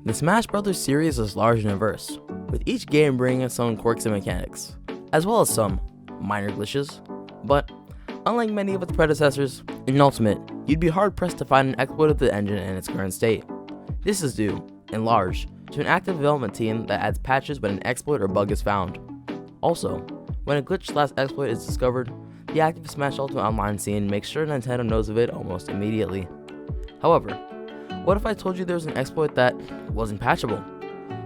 The Smash Bros. Series is large and diverse, with each game bringing its own quirks and mechanics, as well as some minor glitches. But unlike many of its predecessors, in Ultimate, you'd be hard-pressed to find an exploit of the engine in its current state. This is due, in large, to an active development team that adds patches when an exploit or bug is found. Also, when a glitch/exploit is discovered, the active Smash Ultimate Online scene makes sure Nintendo knows of it almost immediately. However, what if I told you there was an exploit that wasn't patchable?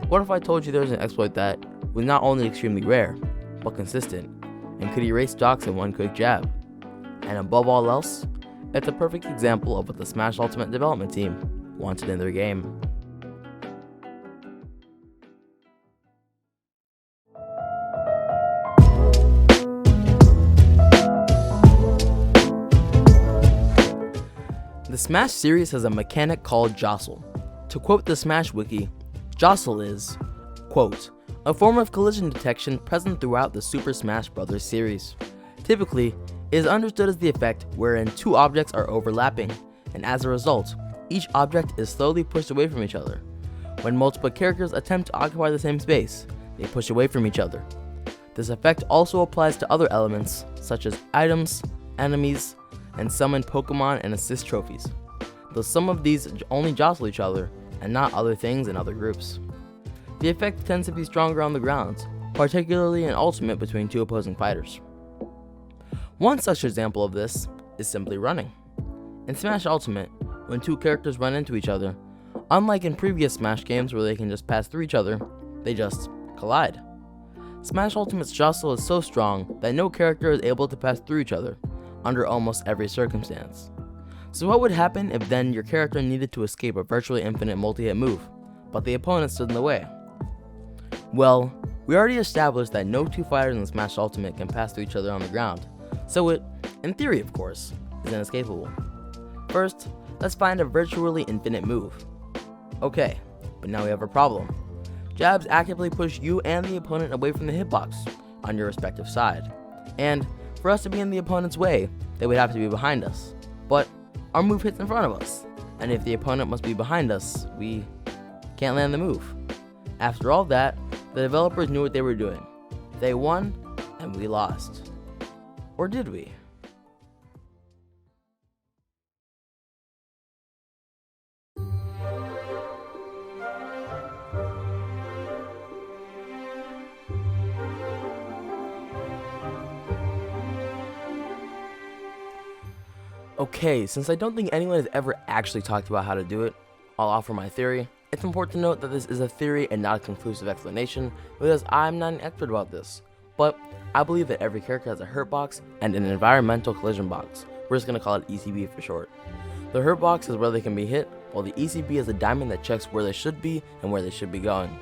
What if I told you there was an exploit that was not only extremely rare, but consistent, and could erase docks in one quick jab? And above all else, it's a perfect example of what the Smash Ultimate development team wanted in their game. The Smash series has a mechanic called Jostle. To quote the Smash Wiki, Jostle is, quote, a form of collision detection present throughout the Super Smash Bros. Series. Typically, it is understood as the effect wherein two objects are overlapping, and as a result, each object is slowly pushed away from each other. When multiple characters attempt to occupy the same space, they push away from each other. This effect also applies to other elements, such as items, enemies, and summon Pokemon and assist trophies, though some of these only jostle each other and not other things in other groups. The effect tends to be stronger on the ground, particularly in Ultimate between two opposing fighters. One such example of this is simply running. In Smash Ultimate, when two characters run into each other, unlike in previous Smash games where they can just pass through each other, they just collide. Smash Ultimate's jostle is so strong that no character is able to pass through each other under almost every circumstance. So what would happen if then your character needed to escape a virtually infinite multi-hit move, but the opponent stood in the way? Well, we already established that no two fighters in Smash Ultimate can pass through each other on the ground, so it, in theory of course, is inescapable. First, let's find a virtually infinite move. Okay, but now we have a problem. Jabs actively push you and the opponent away from the hitbox on your respective side, and for us to be in the opponent's way, they would have to be behind us. But our move hits in front of us, and if the opponent must be behind us, we can't land the move. After all that, the developers knew what they were doing. They won, and we lost. Or did we? Okay, since I don't think anyone has ever actually talked about how to do it, I'll offer my theory. It's important to note that this is a theory and not a conclusive explanation, because I'm not an expert about this. But I believe that every character has a hurt box and an environmental collision box. We're just going to call it ECB for short. The hurt box is where they can be hit, while the ECB is a diamond that checks where they should be and where they should be going.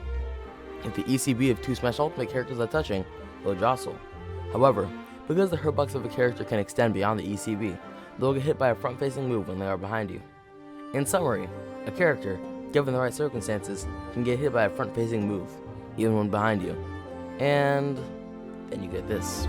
If the ECB of two Smash Ultimate characters are touching, they'll jostle. However, because the hurt box of a character can extend beyond the ECB, they'll get hit by a front-facing move when they are behind you. In summary, a character, given the right circumstances, can get hit by a front-facing move, even when behind you. And then you get this.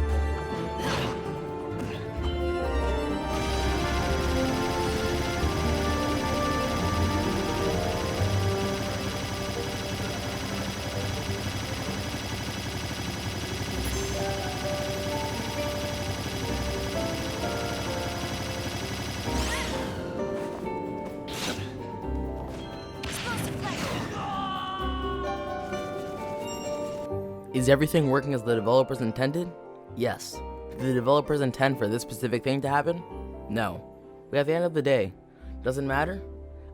Is everything working as the developers intended? Yes. Did the developers intend for this specific thing to happen? No. But at the end of the day, doesn't matter?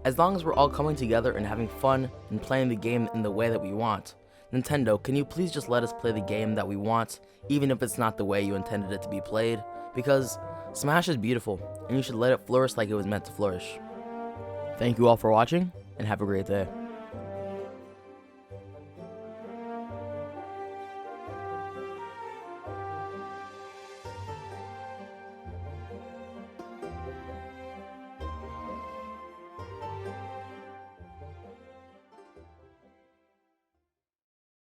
As long as we're all coming together and having fun and playing the game in the way that we want. Nintendo, can you please just let us play the game that we want, even if it's not the way you intended it to be played? Because Smash is beautiful, and you should let it flourish like it was meant to flourish. Thank you all for watching, and have a great day.